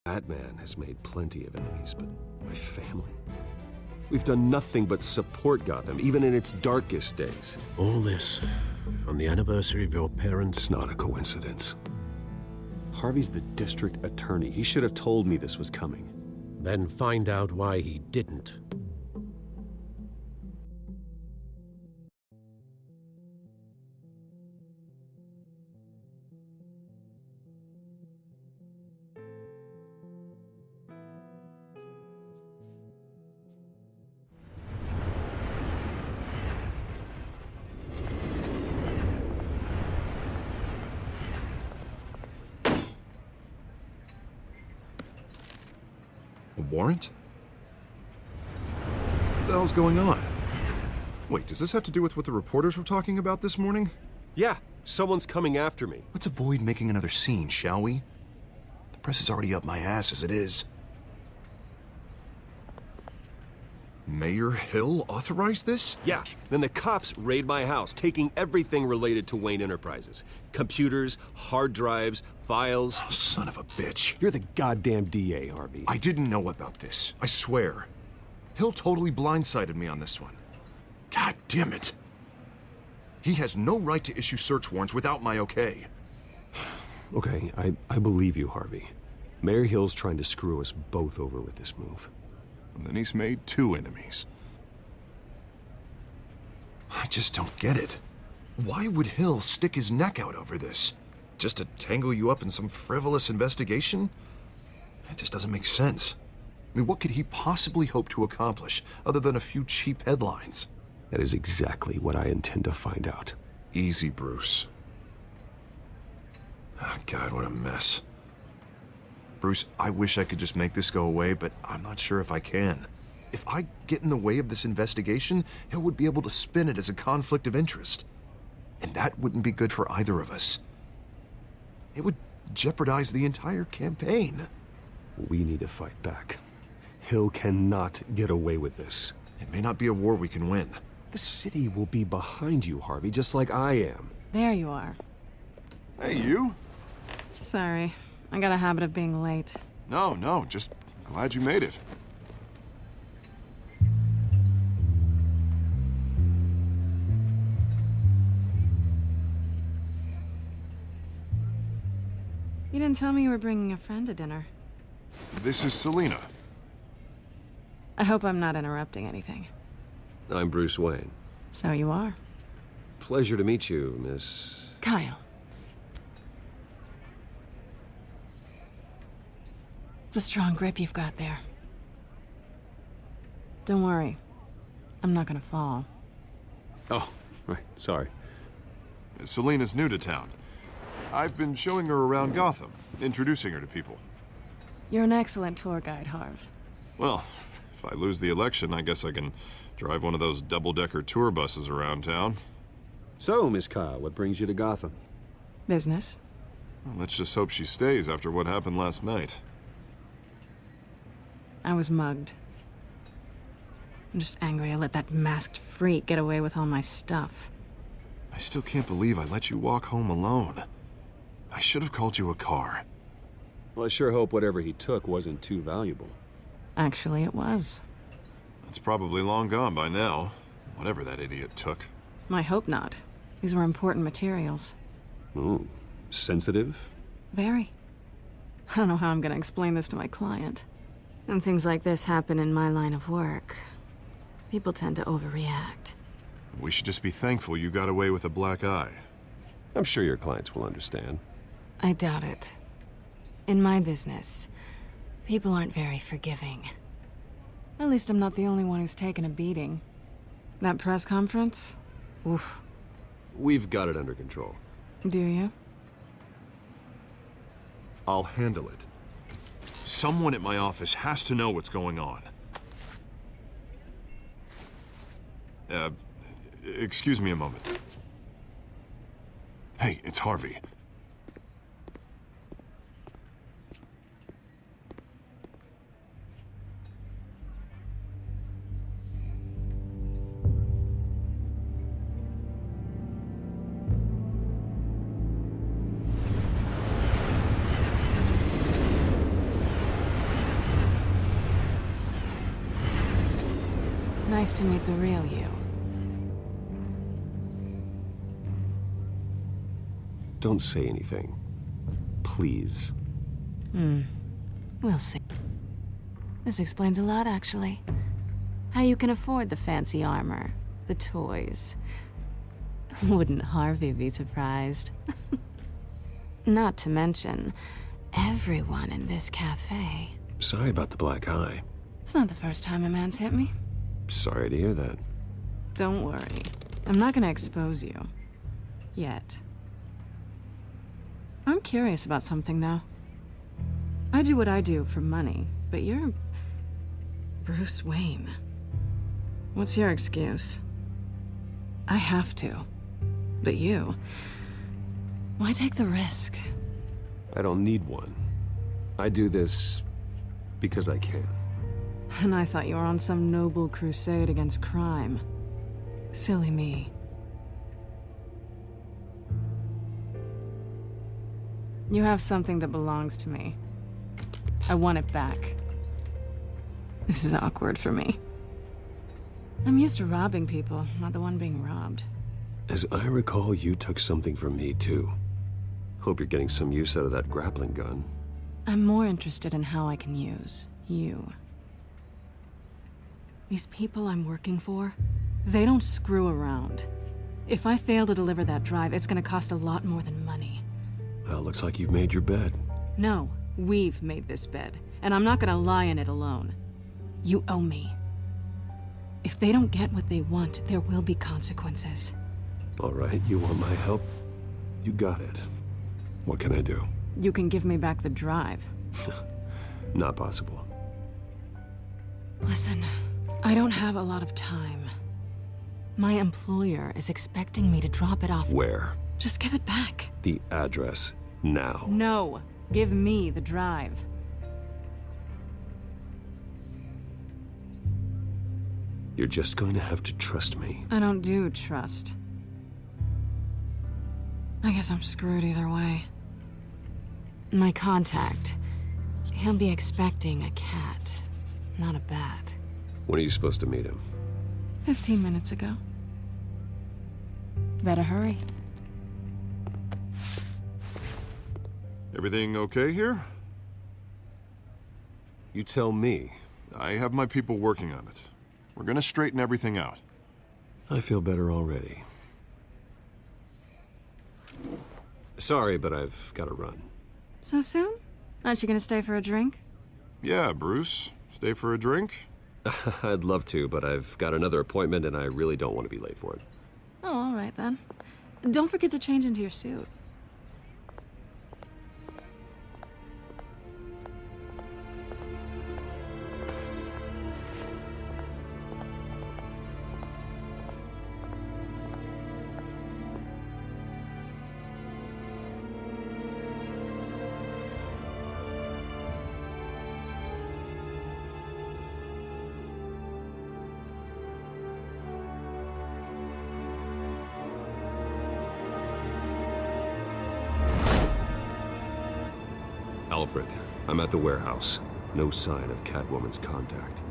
Batman has made plenty of enemies, but my family? We've done nothing but support Gotham, even in its darkest days. All this on the anniversary of your parents'... It's not a coincidence. Harvey's the district attorney. He should have told me this was coming. Then find out why he didn't. A warrant? What the hell's going on? Wait, does this have to do with what the reporters were talking about this morning? Yeah, someone's coming after me. Let's avoid making another scene, shall we? The press is already up my ass as it is. Mayor Hill authorized this? Yeah, then the cops raid my house, taking everything related to Wayne Enterprises. Computers, hard drives, files. Oh, son of a bitch. You're the goddamn DA, Harvey. I didn't know about this, I swear. Hill totally blindsided me on this one. God damn it. He has no right to issue search warrants without my okay. Okay, I believe you, Harvey. Mayor Hill's trying to screw us both over with this move. And then he's made 2 enemies. I just don't get it. Why would Hill stick his neck out over this? Just to tangle you up in some frivolous investigation? It just doesn't make sense. I mean, what could he possibly hope to accomplish other than a few cheap headlines? That is exactly what I intend to find out. Easy, Bruce. Oh, God, what a mess. Bruce, I wish I could just make this go away, but I'm not sure if I can. If I get in the way of this investigation, Hill would be able to spin it as a conflict of interest. And that wouldn't be good for either of us. It would jeopardize the entire campaign. We need to fight back. Hill cannot get away with this. It may not be a war we can win. The city will be behind you, Harvey, just like I am. There you are. Hey, you? Sorry. I got a habit of being late. No, just glad you made it. You didn't tell me you were bringing a friend to dinner. This is Selina. I hope I'm not interrupting anything. I'm Bruce Wayne. So you are. Pleasure to meet you, Miss... Kyle. It's a strong grip you've got there. Don't worry. I'm not gonna fall. Oh, right, sorry. Selina's new to town. I've been showing her around Gotham, introducing her to people. You're an excellent tour guide, Harv. Well, if I lose the election, I guess I can drive one of those double-decker tour buses around town. So, Miss Kyle, what brings you to Gotham? Business. Well, let's just hope she stays after what happened last night. I was mugged. I'm just angry I let that masked freak get away with all my stuff. I still can't believe I let you walk home alone. I should have called you a car. Well, I sure hope whatever he took wasn't too valuable. Actually, it was. It's probably long gone by now, whatever that idiot took. I hope not. These were important materials. Ooh, sensitive? Very. I don't know how I'm gonna explain this to my client. And things like this happen in my line of work. People tend to overreact. We should just be thankful you got away with a black eye. I'm sure your clients will understand. I doubt it. In my business, people aren't very forgiving. At least I'm not the only one who's taken a beating. That press conference? Oof. We've got it under control. Do you? I'll handle it. Someone at my office has to know what's going on. Excuse me a moment. Hey, it's Harvey. Nice to meet the real you. Don't say anything. Please. We'll see. This explains a lot, actually. How you can afford the fancy armor, the toys. Wouldn't Harvey be surprised? Not to mention, everyone in this cafe. Sorry about the black eye. It's not the first time a man's hit me. Sorry to hear that. Don't worry. I'm not gonna expose you. Yet. I'm curious about something, though. I do what I do for money, but you're... Bruce Wayne. What's your excuse? I have to. But you... Why take the risk? I don't need one. I do this because I can. And I thought you were on some noble crusade against crime. Silly me. You have something that belongs to me. I want it back. This is awkward for me. I'm used to robbing people, not the one being robbed. As I recall, you took something from me, too. Hope you're getting some use out of that grappling gun. I'm more interested in how I can use you. These people I'm working for, they don't screw around. If I fail to deliver that drive, it's gonna cost a lot more than money. Well, looks like you've made your bed. No, we've made this bed, and I'm not gonna lie in it alone. You owe me. If they don't get what they want, there will be consequences. All right, you want my help? You got it. What can I do? You can give me back the drive. Not possible. Listen, I don't have a lot of time. My employer is expecting me to drop it off. Where? Just give it back. The address, now. No, give me the drive. You're just going to have to trust me. I don't do trust. I guess I'm screwed either way. My contact, he'll be expecting a cat, not a bat. When are you supposed to meet him? 15 minutes ago. Better hurry. Everything okay here? You tell me. I have my people working on it. We're gonna straighten everything out. I feel better already. Sorry, but I've got to run. So soon? Aren't you gonna stay for a drink? Yeah, Bruce. Stay for a drink? I'd love to, but I've got another appointment and I really don't want to be late for it. Oh, all right then. Don't forget to change into your suit. Alfred, I'm at the warehouse. No sign of Catwoman's contact.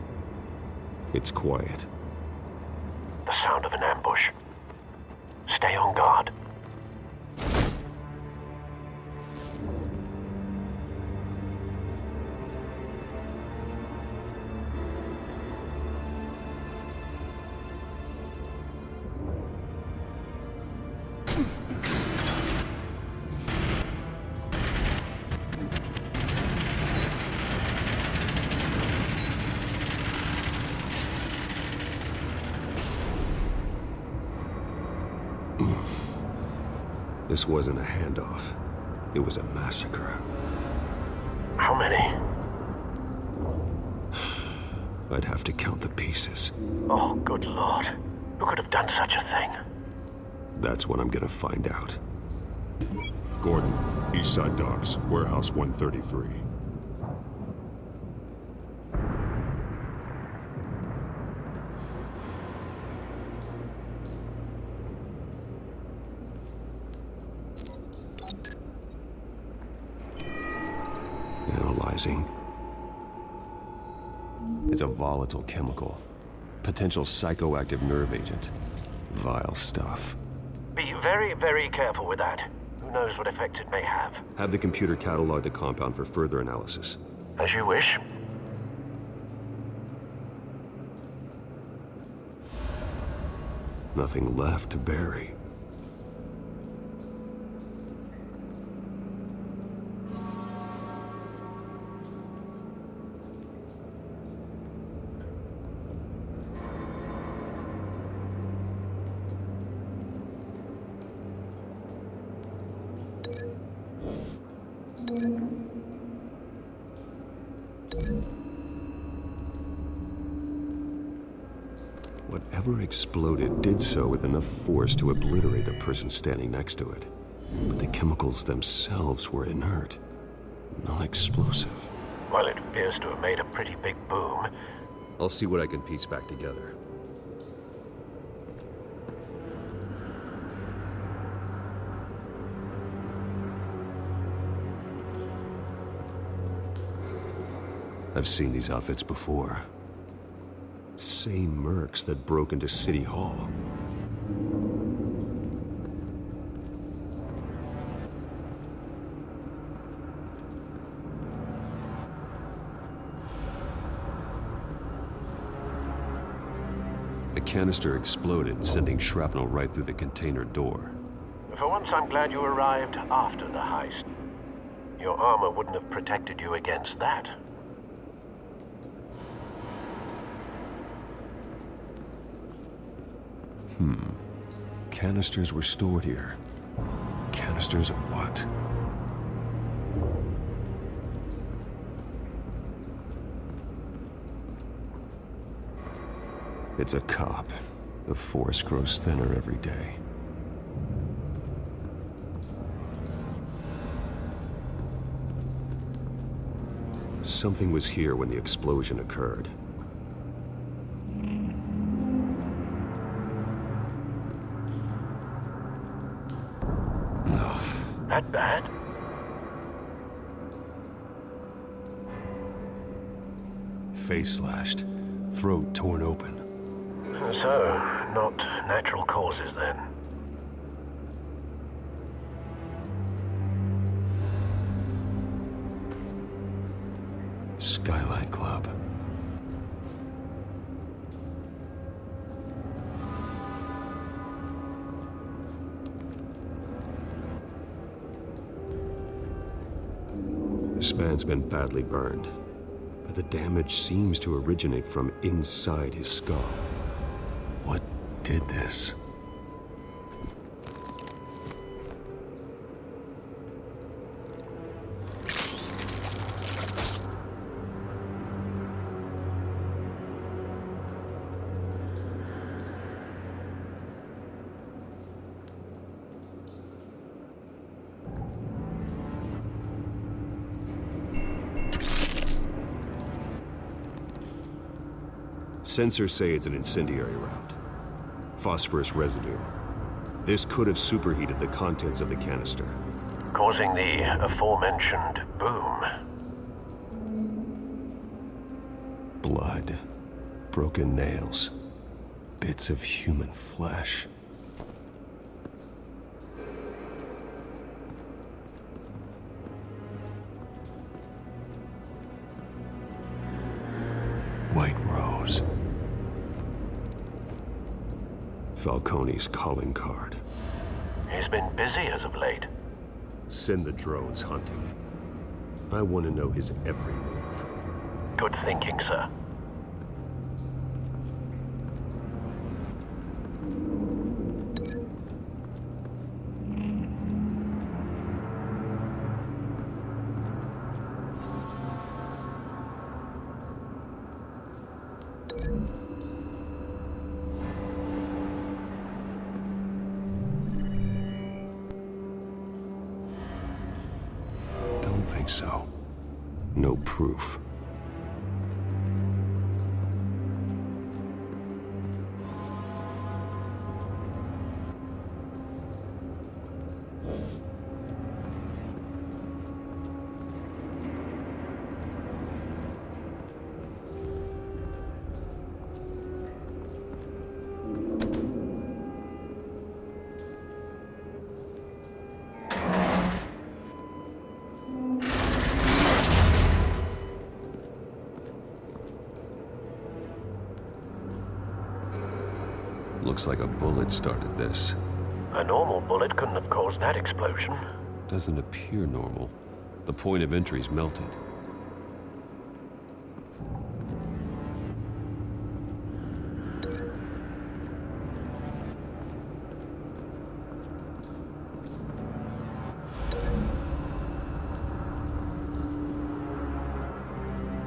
It's quiet. The sound of an ambush. Stay on guard. This wasn't a handoff. It was a massacre. How many? I'd have to count the pieces. Oh, good lord. Who could have done such a thing? That's what I'm gonna find out. Gordon, Eastside Docks, Warehouse 133. Analyzing. It's a volatile chemical. Potential psychoactive nerve agent. Vile stuff. Be very, very careful with that. Who knows what effects it may have. Have the computer catalog the compound for further analysis. As you wish. Nothing left to bury. Whatever exploded did so with enough force to obliterate the person standing next to it. But the chemicals themselves were inert, non-explosive. Well, it appears to have made a pretty big boom. I'll see what I can piece back together. I've seen these outfits before. Same mercs that broke into City Hall. The canister exploded, sending shrapnel right through the container door. For once, I'm glad you arrived after the heist. Your armor wouldn't have protected you against that. Canisters were stored here. Canisters of what? It's a cop. The force grows thinner every day. Something was here when the explosion occurred. That bad? Face slashed, throat torn open. So, not natural causes then. Skyline Club. This man's been badly burned, but the damage seems to originate from inside his skull. What did this? Sensors say it's an incendiary route. Phosphorus residue. This could have superheated the contents of the canister. Causing the aforementioned boom. Blood. Broken nails. Bits of human flesh. White rose. Falcone's calling card. He's been busy as of late. Send the drones hunting. I want to know his every move. Good thinking, sir. Don't think so. No proof. Looks like a bullet started this. A normal bullet couldn't have caused that explosion. Doesn't appear normal. The point of entry's melted.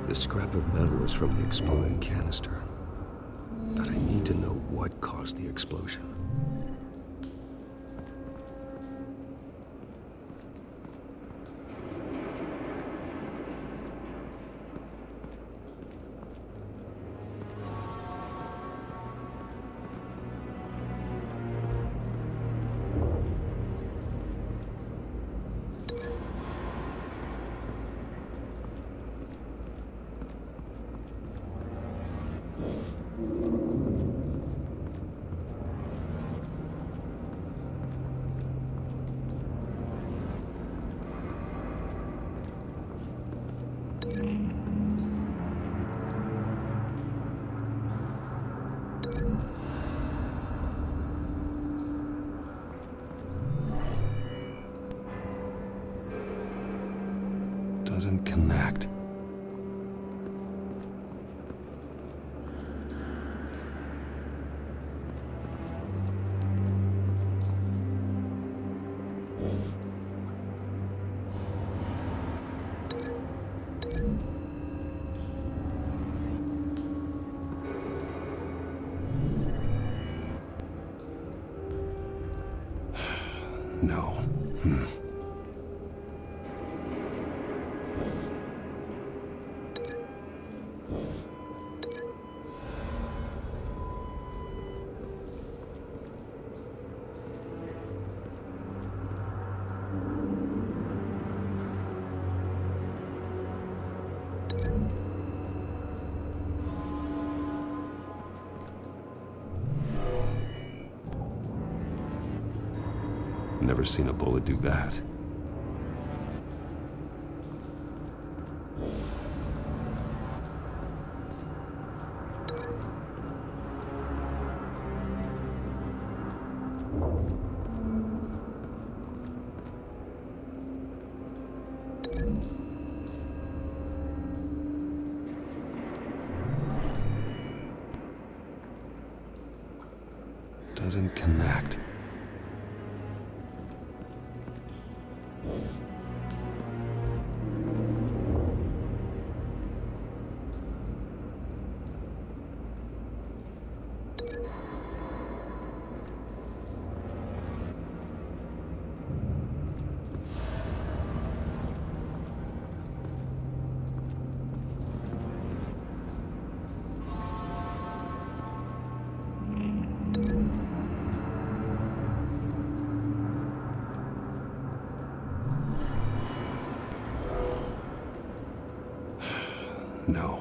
The scrap of metal is from the exploded canister. But I need to know what caused the explosion. Doesn't connect. No. Never seen a bullet do that. Doesn't connect. No.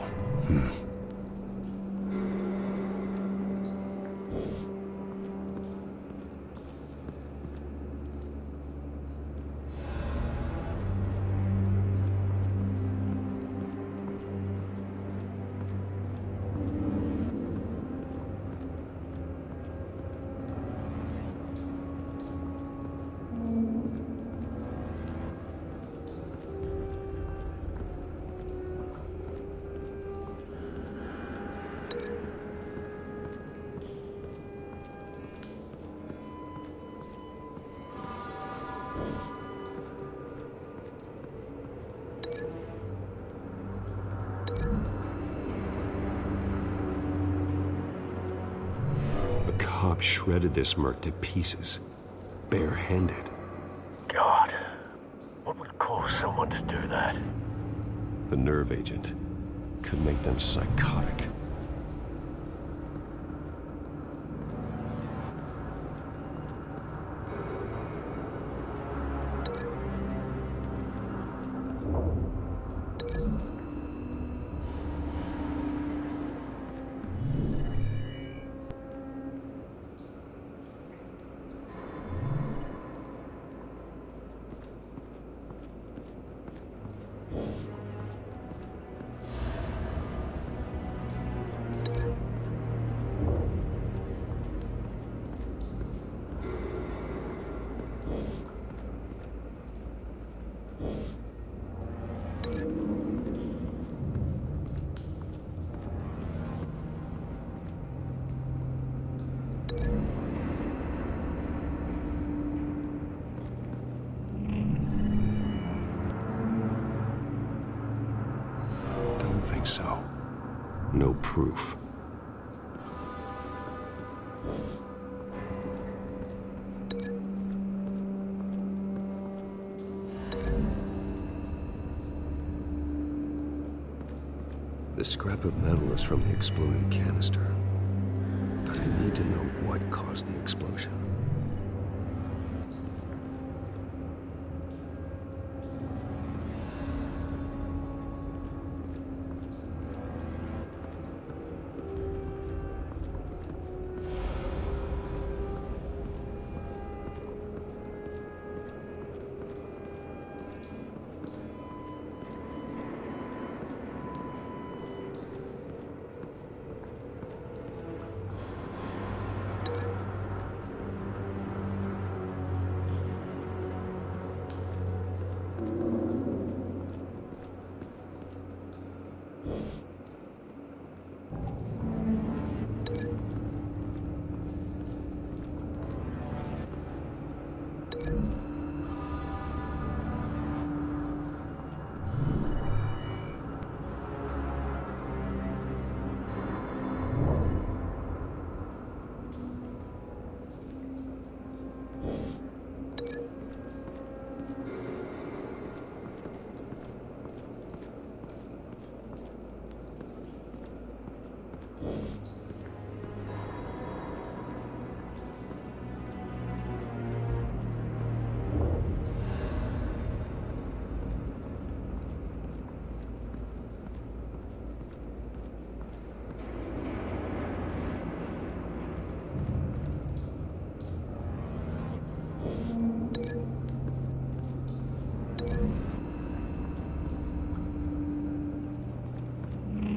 The cop shredded this merc to pieces, barehanded. God, what would cause someone to do that? The nerve agent could make them psychotic. no proof. The scrap of metal is from the exploded canister. But I need to know what caused the explosion.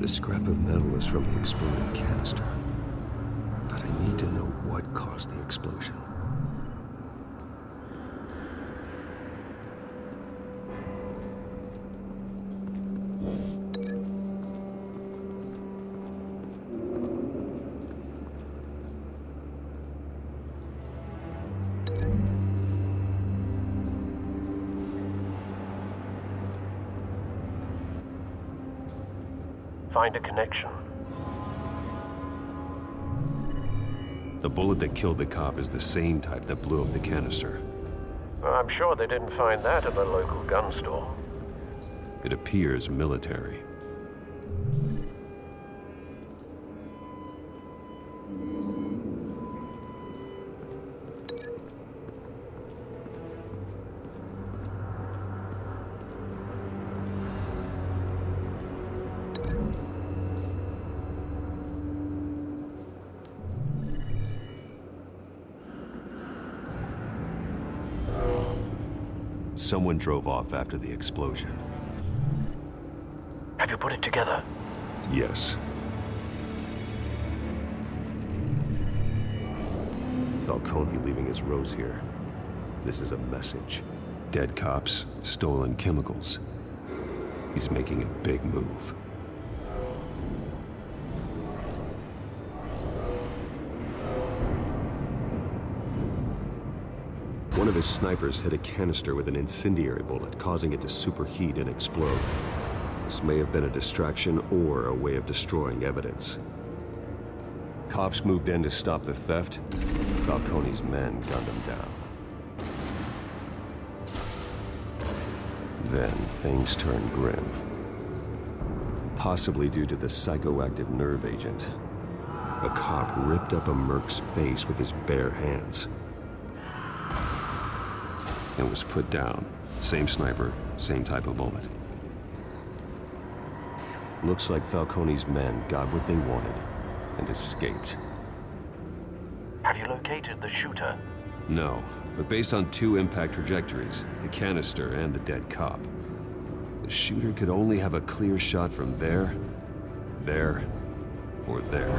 The scrap of metal is from the exploded canister. But I need to know what caused the explosion. Find a connection. The bullet that killed the cop is the same type that blew up the canister. I'm sure they didn't find that at the local gun store. It appears military. Someone drove off after the explosion. Have you put it together? Yes. Falcone leaving his rose here. This is a message. Dead cops, stolen chemicals. He's making a big move. One of his snipers hit a canister with an incendiary bullet, causing it to superheat and explode. This may have been a distraction or a way of destroying evidence. Cops moved in to stop the theft. Falcone's men gunned him down. Then things turned grim. Possibly due to the psychoactive nerve agent. A cop ripped up a merc's face with his bare hands. And was put down. Same sniper, same type of bullet. Looks like Falcone's men got what they wanted and escaped. Have you located the shooter? No, but based on two impact trajectories, the canister and the dead cop, the shooter could only have a clear shot from there, or there,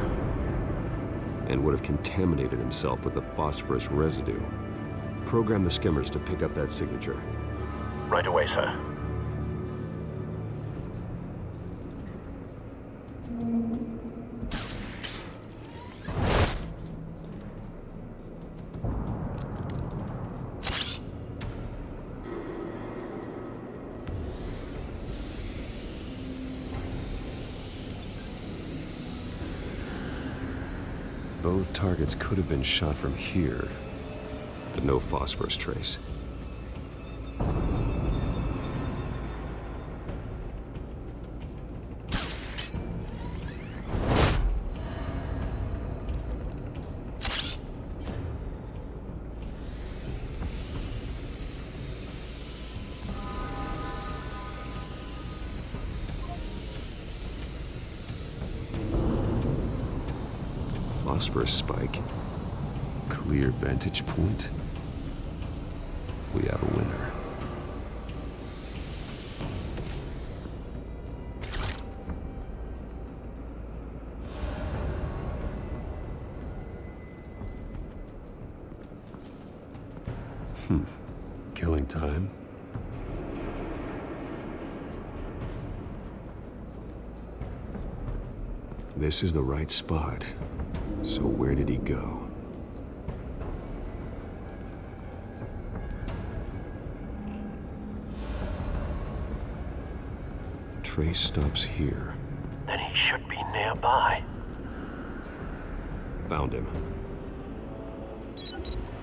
and would have contaminated himself with the phosphorus residue. Program the skimmers to pick up that signature. Right away, sir. Both targets could have been shot from here, but no phosphorus trace. Phosphorus spike. Clear vantage point. We have a winner. Killing time. This is the right spot. So where did he go? Trace stops here. Then he should be nearby. Found him.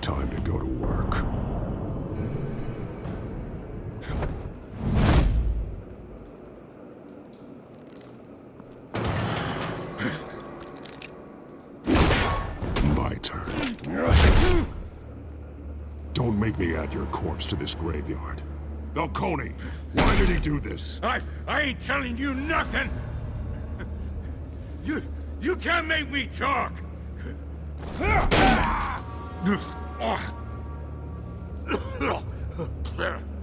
Time to go to work. My turn. Don't make me add your corpse to this graveyard. Falcone, why did he do this? I ain't telling you nothing! You can't make me talk! I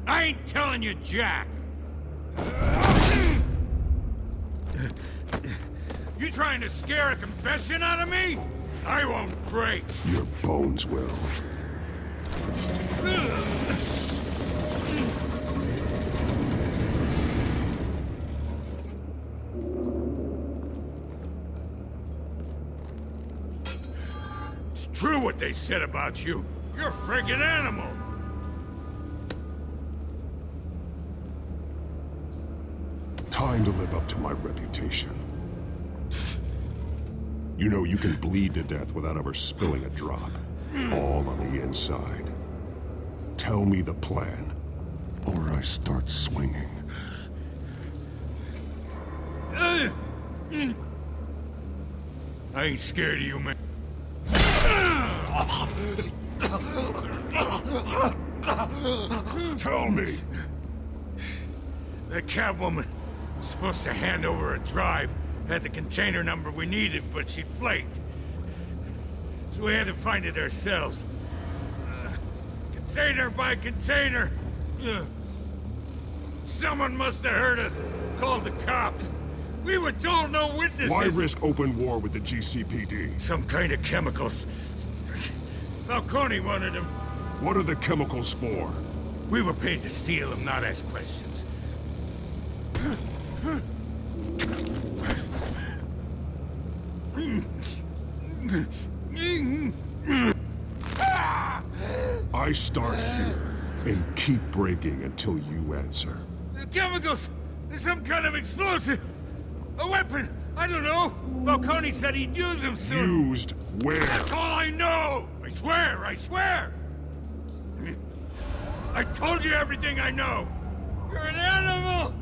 ain't telling you jack! You trying to scare a confession out of me? I won't break! Your bones will. It's true what they said about you. You're a friggin' animal! Time to live up to my reputation. You know you can bleed to death without ever spilling a drop. All on the inside. Tell me the plan, or I start swinging. I ain't scared of you, man. Tell me! That Catwoman was supposed to hand over a drive, had the container number we needed, but she flaked. So we had to find it ourselves. Container by container. Someone must have heard us, called the cops. We were told no witnesses. Why risk open war with the GCPD? Some kind of chemicals. Falcone wanted them. What are the chemicals for? We were paid to steal them, not ask questions. I start here and keep breaking until you answer. The chemicals! There's some kind of explosive! A weapon! I don't know! Falcone said he'd use them soon! Used where? That's all I know! I swear! I swear! I told you everything I know! You're an animal!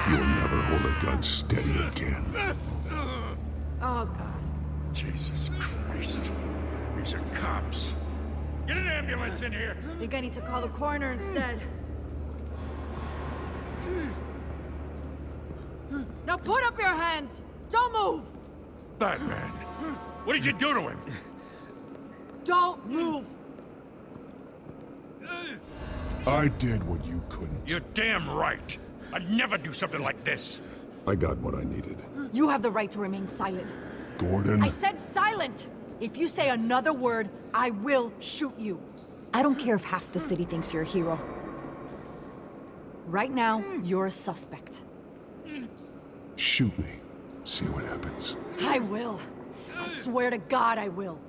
You'll never hold a gun steady again. Oh, God. Jesus Christ. These are cops. Get an ambulance in here! I think I need to call the coroner instead. Now put up your hands! Don't move! Batman, what did you do to him? Don't move! I did what you couldn't. You're damn right. I'd never do something like this. I got what I needed. You have the right to remain silent. Gordon? I said silent! If you say another word, I will shoot you. I don't care if half the city thinks you're a hero. Right now, you're a suspect. Shoot me. See what happens. I will. I swear to God I will.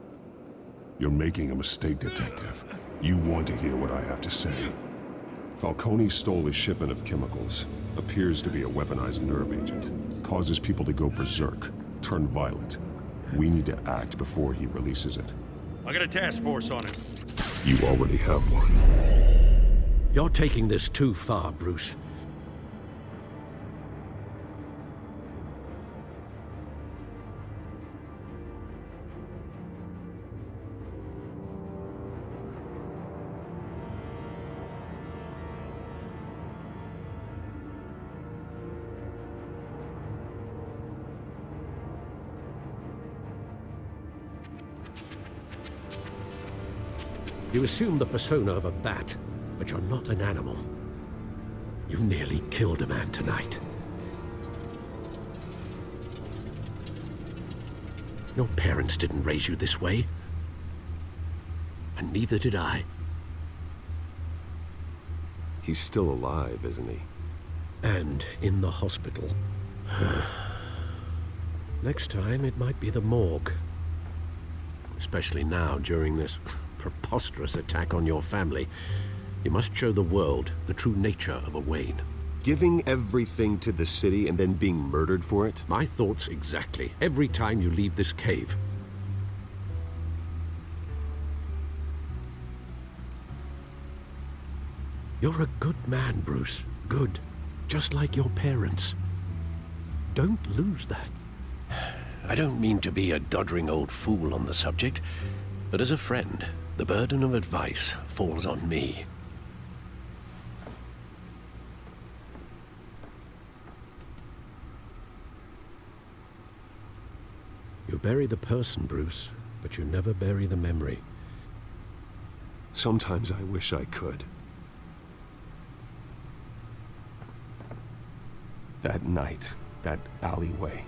You're making a mistake, Detective. You want to hear what I have to say. Falcone stole a shipment of chemicals. Appears to be a weaponized nerve agent. Causes people to go berserk. turn violent. We need to act before he releases it. I got a task force on him. You already have one. You're taking this too far, Bruce. You assume the persona of a bat, but you're not an animal. You nearly killed a man tonight. Your parents didn't raise you this way. And neither did I. He's still alive, isn't he? And in the hospital. Next time, it might be the morgue. Especially now, during this preposterous attack on your family. You must show the world the true nature of a Wayne. Giving everything to the city and then being murdered for it? My thoughts exactly. Every time you leave this cave. You're a good man, Bruce. Good. Just like your parents. Don't lose that. I don't mean to be a doddering old fool on the subject, but as a friend, the burden of advice falls on me. You bury the person, Bruce, but you never bury the memory. Sometimes I wish I could. That night, that alleyway,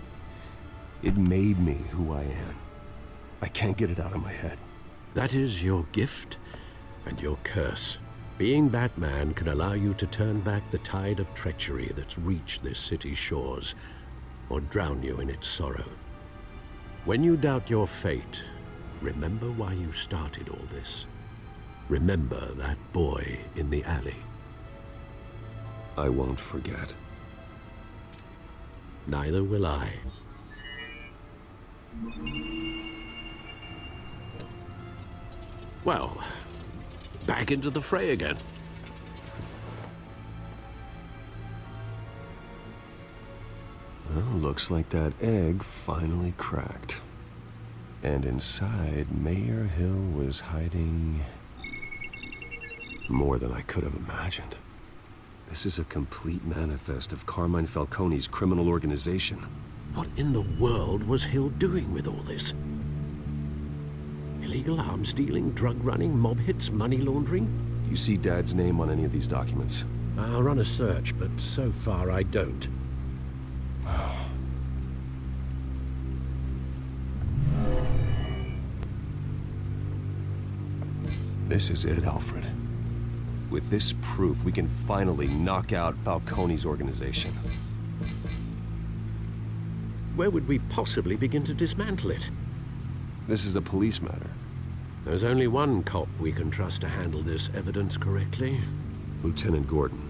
it made me who I am. I can't get it out of my head. That is your gift and your curse. Being Batman can allow you to turn back the tide of treachery that's reached this city's shores, or drown you in its sorrow. When you doubt your fate, remember why you started all this. Remember that boy in the alley. I won't forget. Neither will I. Well, back into the fray again. Well, looks like that egg finally cracked. And inside, Mayor Hill was hiding more than I could have imagined. This is a complete manifest of Carmine Falcone's criminal organization. What in the world was Hill doing with all this? Illegal arms dealing, drug running, mob hits, money laundering? Do you see Dad's name on any of these documents? I'll run a search, but so far I don't. This is it, Alfred. With this proof, we can finally knock out Falcone's organization. Where would we possibly begin to dismantle it? This is a police matter. There's only one cop we can trust to handle this evidence correctly. Lieutenant Gordon.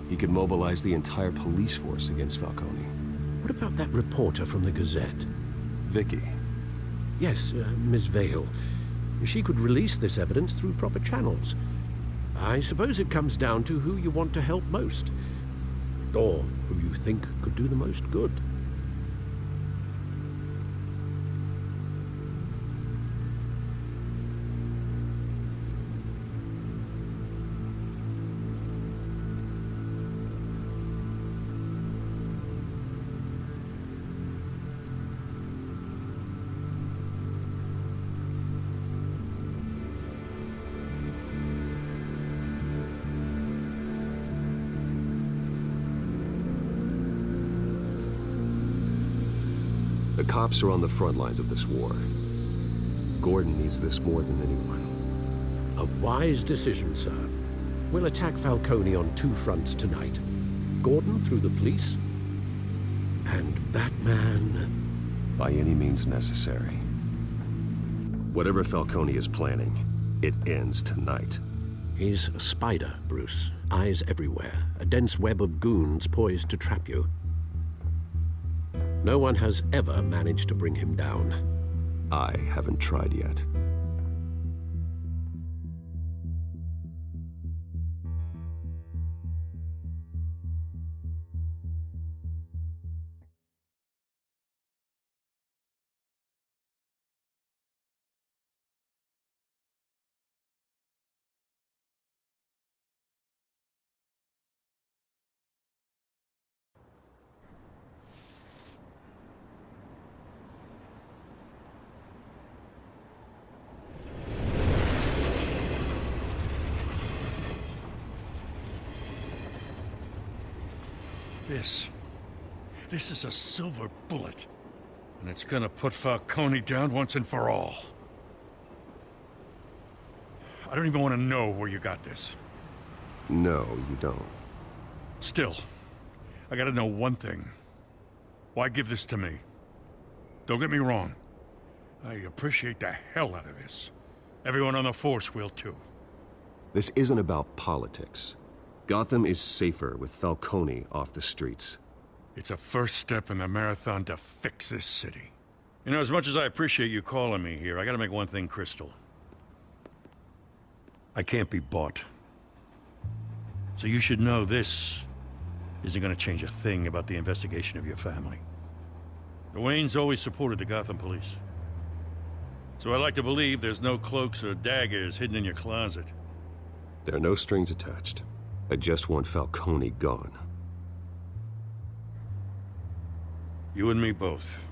He could mobilize the entire police force against Falcone. What about that reporter from the Gazette? Vicky. Yes, Miss Vale. She could release this evidence through proper channels. I suppose it comes down to who you want to help most. Or who you think could do the most good. The cops are on the front lines of this war. Gordon needs this more than anyone. A wise decision, sir. We'll attack Falcone on two fronts tonight. Gordon through the police, and Batman... by any means necessary. Whatever Falcone is planning, it ends tonight. He's a spider, Bruce. Eyes everywhere. A dense web of goons poised to trap you. No one has ever managed to bring him down. I haven't tried yet. This is a silver bullet. And it's gonna put Falcone down once and for all. I don't even want to know where you got this. No, you don't. Still, I gotta know one thing. Why give this to me? Don't get me wrong. I appreciate the hell out of this. Everyone on the force will too. This isn't about politics. Gotham is safer with Falcone off the streets. It's a first step in the marathon to fix this city. You know, as much as I appreciate you calling me here, I gotta make one thing crystal. I can't be bought. So you should know this isn't gonna change a thing about the investigation of your family. The Waynes always supported the Gotham police. So I like to believe there's no cloaks or daggers hidden in your closet. There are no strings attached. I just want Falcone gone. You and me both.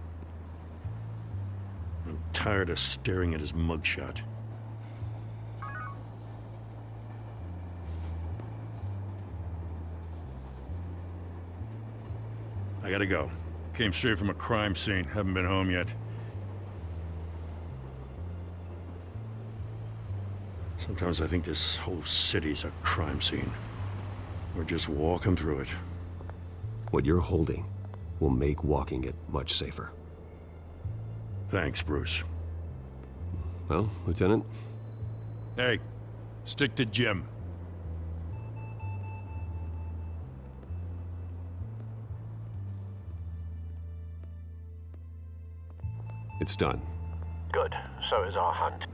I'm tired of staring at his mugshot. I gotta go. Came straight from a crime scene. Haven't been home yet. Sometimes I think this whole city's a crime scene. We're just walking through it. What you're holding will make walking it much safer. Thanks, Bruce. Well, Lieutenant? Hey, stick to Jim. It's done. Good. So is our hunt.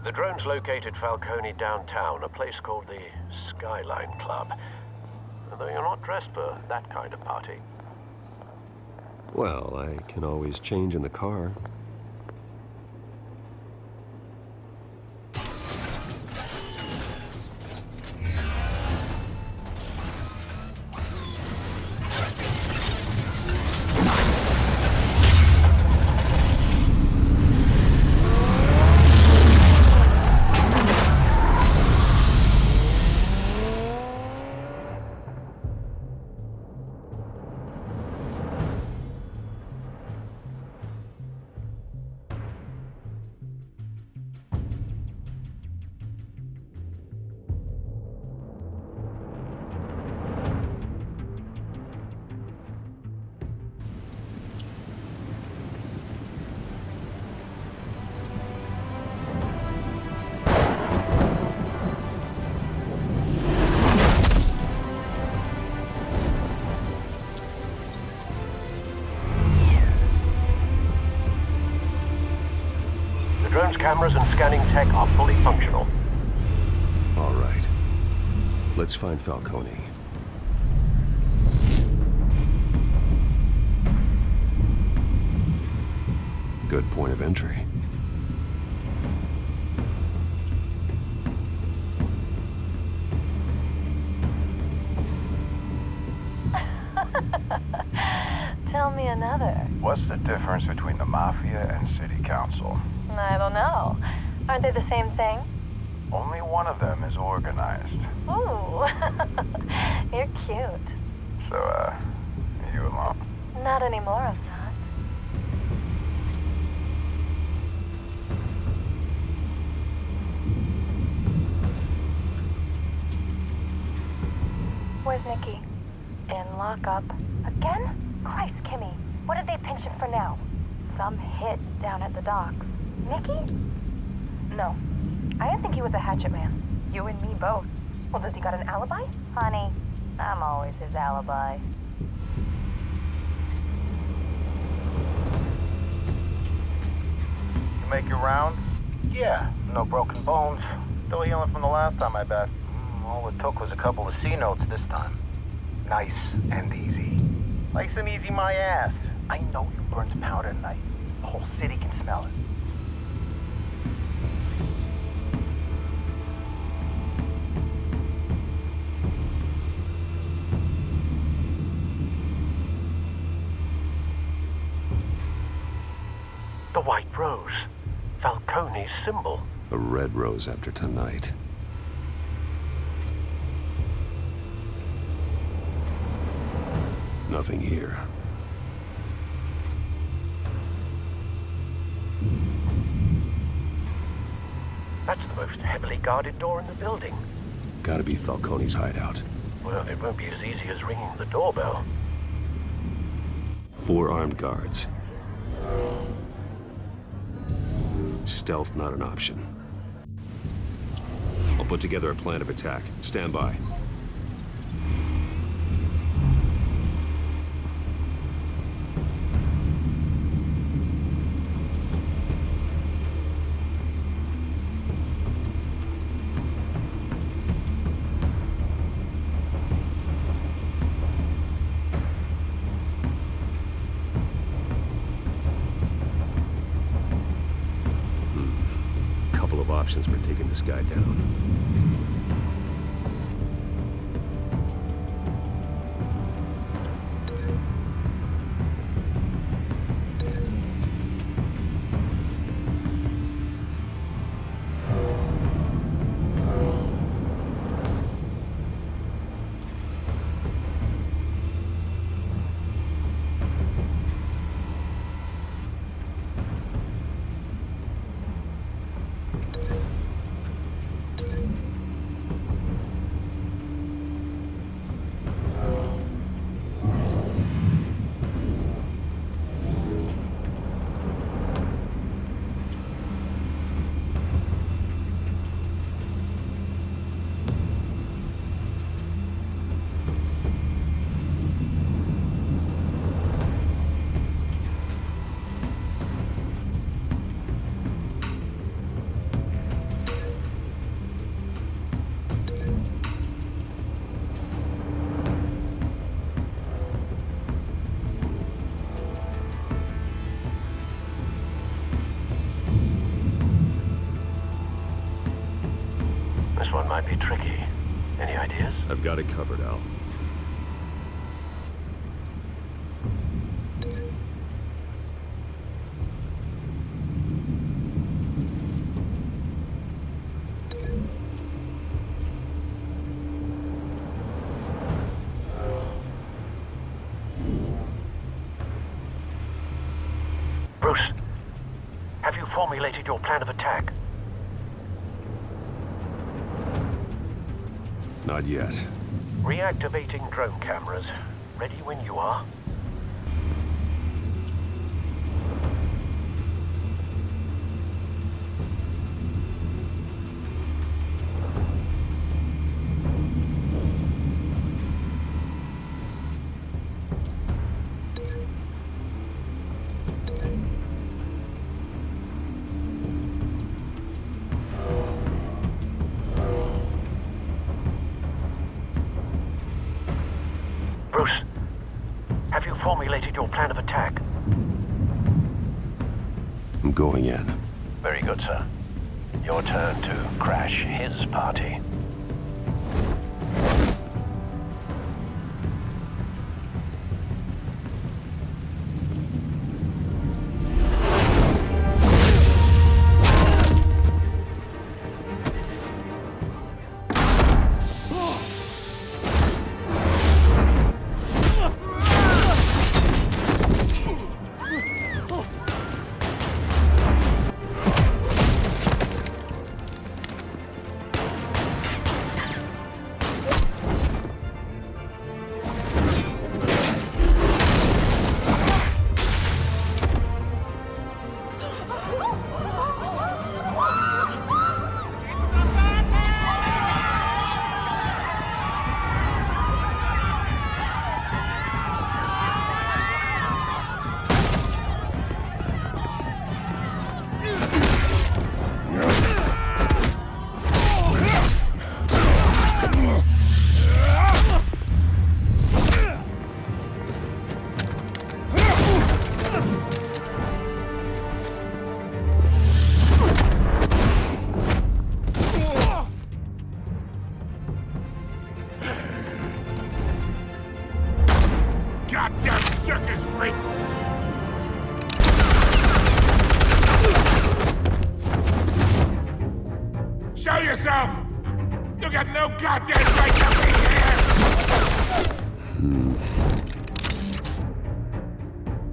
The drones located Falcone downtown, a place called the Skyline Club. Though you're not dressed for that kind of party. Well, I can always change in the car. The drone's cameras and scanning tech are fully functional. All right. Let's find Falcone. Good point of entry. Tell me another. What's the difference between the Mafia and City Council? I don't know. Aren't they the same thing? Only one of them is organized. Ooh, you're cute. So, you alone? Not anymore, I'm not. Where's Nikki? In lockup. Again? Christ, Kimmy. What did they pinch him for now? Some hit down at the docks. Nikki? No. I didn't think he was a hatchet man. You and me both. Well, does he got an alibi? Honey, I'm always his alibi. make your round? Yeah, no broken bones. Still healing from the last time, I bet. All it took was a couple of C notes this time. Nice and easy. Nice and easy my ass. I know you burned powder tonight. The whole city can smell it. The White Rose. Falcone's symbol. A red rose after tonight. Nothing here. That's the most heavily guarded door in the building. Gotta be Falcone's hideout. Well, it won't be as easy as ringing the doorbell. 4 armed guards. Stealth not an option. I'll put together a plan of attack. Stand by. Couple of options for taking this guy down. This one might be tricky. Any ideas? I've got it covered, Al. Bruce, have you formulated your plan of attack? Not yet. Reactivating drone cameras. Ready when you are. Bruce, have you formulated your plan of attack? I'm going in. Very good, sir. Your turn to crash his party. yourself! You got no goddamn right to be here!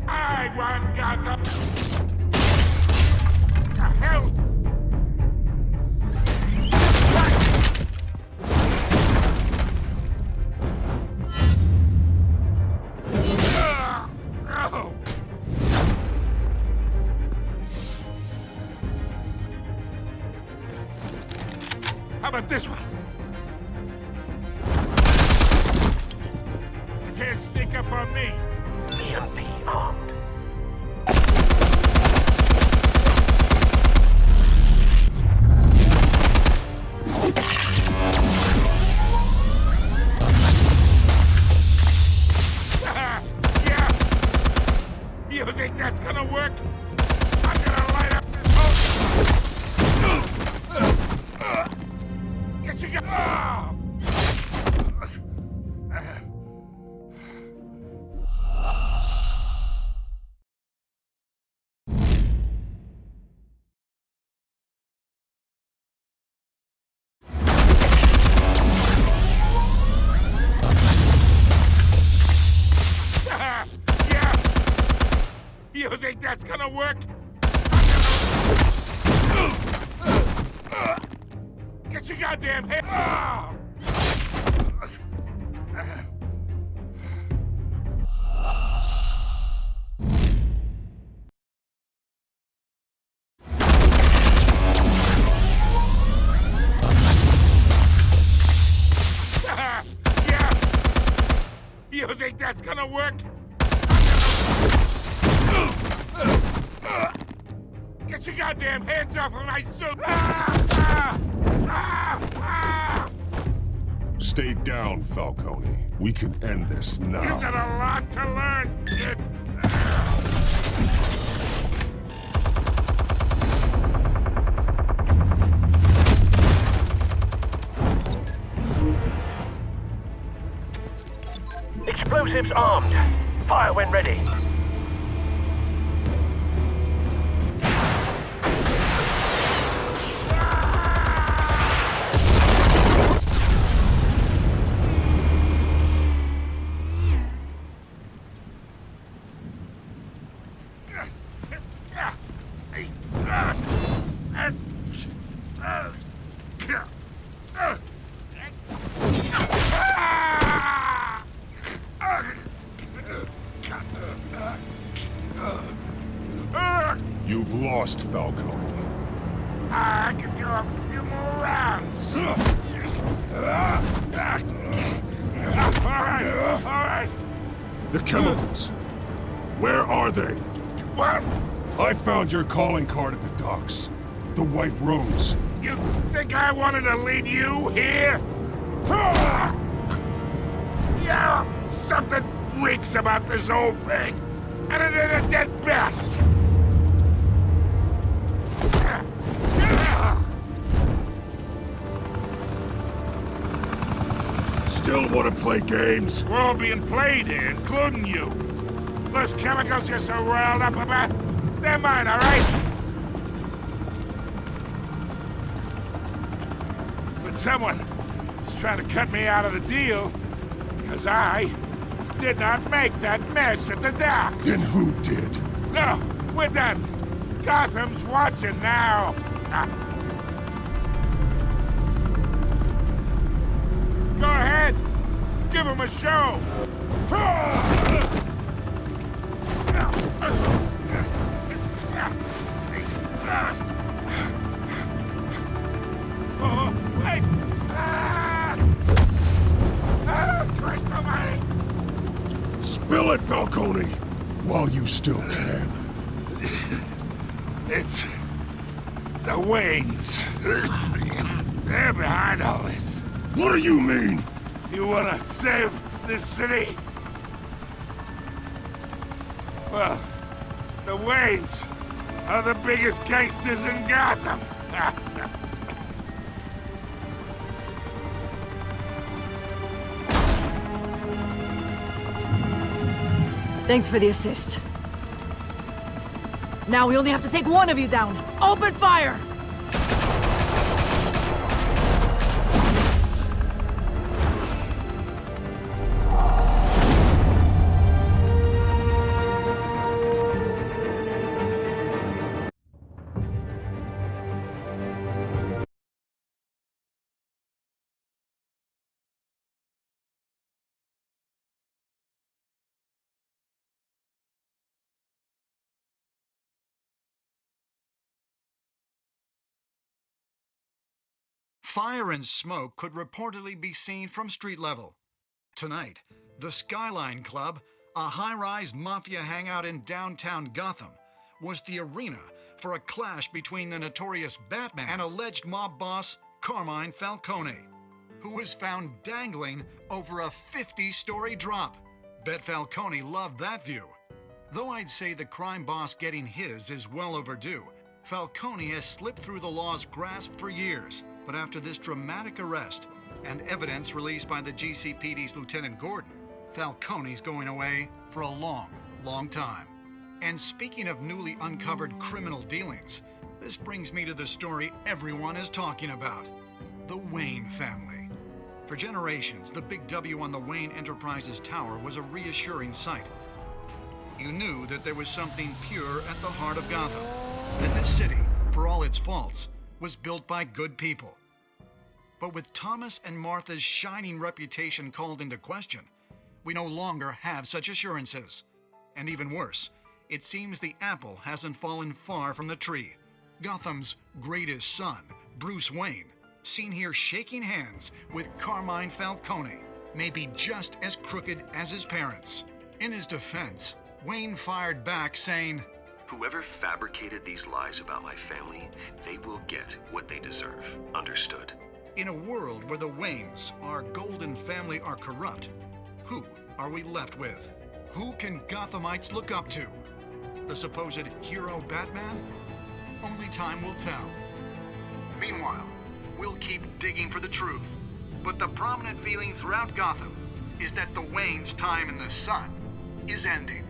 I want Gotham! The hell? How about this one? You can't sneak up on me. EMP armed. Yeah! You think that's gonna work? I'm gonna light up this whole... Get you go... Yeah! You think that's gonna work? Get your goddamn head! Yeah! You think that's gonna work? Get your goddamn hands off of my suit! Stay down, Falcone. We can end this You now. got a lot to learn, kid. Explosives armed. Fire when ready. You've lost, Falcone. I can go a few more rounds. All right. The chemicals. Where are they? What? I found your calling card at the docks. The White Rose. You think I wanted to lead you here? Yeah, something reeks about this whole thing. And it is a dead bat. Still want to play games? We're all being played here, including you. Those chemicals you're so riled up about, they're mine, all right? But someone is trying to cut me out of the deal because I did not make that mess at the dock. Then who did? No, we're done. Gotham's watching now. Go ahead. Give him a show. Oh, wait. Christ almighty. Spill it, Falcone, while you still can. It's the Waynes. They're behind all this. What do you mean? You wanna save this city? Well, the Waynes are the biggest gangsters in Gotham. Thanks for the assist. Now we only have to take one of you down. Open fire! Fire and smoke could reportedly be seen from street level. Tonight, the Skyline Club, a high-rise mafia hangout in downtown Gotham, was the arena for a clash between the notorious Batman and alleged mob boss Carmine Falcone, who was found dangling over a 50-story drop. Bet Falcone loved that view. Though I'd say the crime boss getting his is well overdue, Falcone has slipped through the law's grasp for years. But after this dramatic arrest and evidence released by the GCPD's Lieutenant Gordon, Falcone's going away for a long, long time. And speaking of newly uncovered criminal dealings, this brings me to the story everyone is talking about: the Wayne family. For generations, the big W on the Wayne Enterprises Tower was a reassuring sight. You knew that there was something pure at the heart of Gotham, that this city, for all its faults, was built by good people. But with Thomas and Martha's shining reputation called into question, we no longer have such assurances. And even worse, it seems the apple hasn't fallen far from the tree. Gotham's greatest son, Bruce Wayne, seen here shaking hands with Carmine Falcone, may be just as crooked as his parents. In his defense, Wayne fired back saying, "Whoever fabricated these lies about my family, they will get what they deserve. Understood?" In a world where the Waynes, our golden family, are corrupt, who are we left with? Who can Gothamites look up to? The supposed hero Batman? Only time will tell. Meanwhile, we'll keep digging for the truth. But the prominent feeling throughout Gotham is that the Waynes' time in the sun is ending.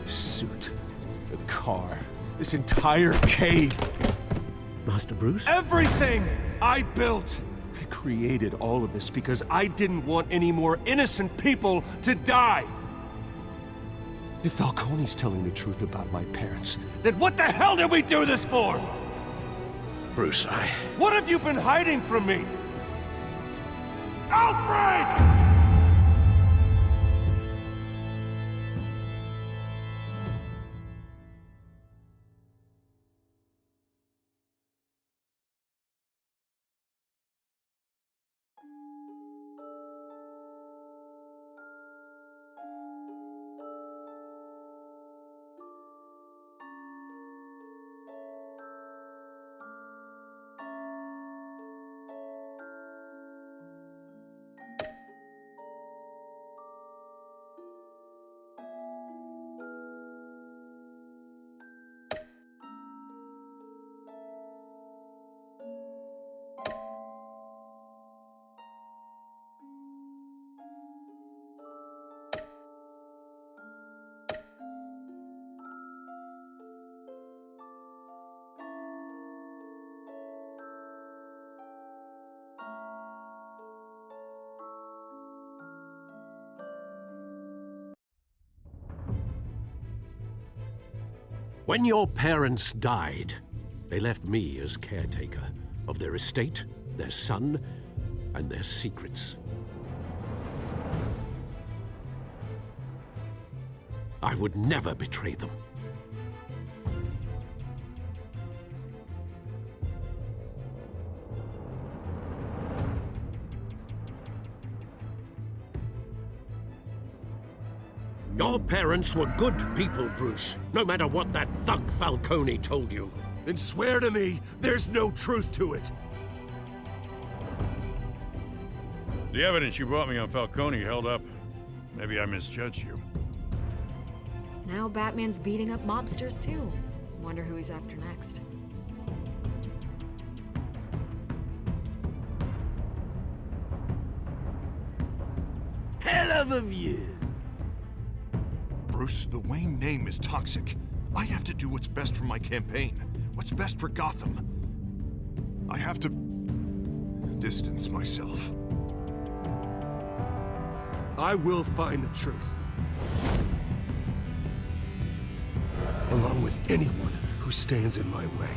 The suit, the car, this entire cave. Master Bruce? Everything I built! I created all of this because I didn't want any more innocent people to die! If Falcone's telling the truth about my parents, then what the hell did we do this for? Bruce, What have you been hiding from me? Alfred! When your parents died, they left me as caretaker of their estate, their son, and their secrets. I would never betray them. Your parents were good people, Bruce, no matter what that thug Falcone told you. Then swear to me there's no truth to it. The evidence you brought me on Falcone held up. Maybe I misjudged you. Now Batman's beating up mobsters, too. Wonder who he's after next. Hell of a view. Bruce, the Wayne name is toxic. I have to do what's best for my campaign, what's best for Gotham. I have to distance myself. I will find the truth. Along with anyone who stands in my way.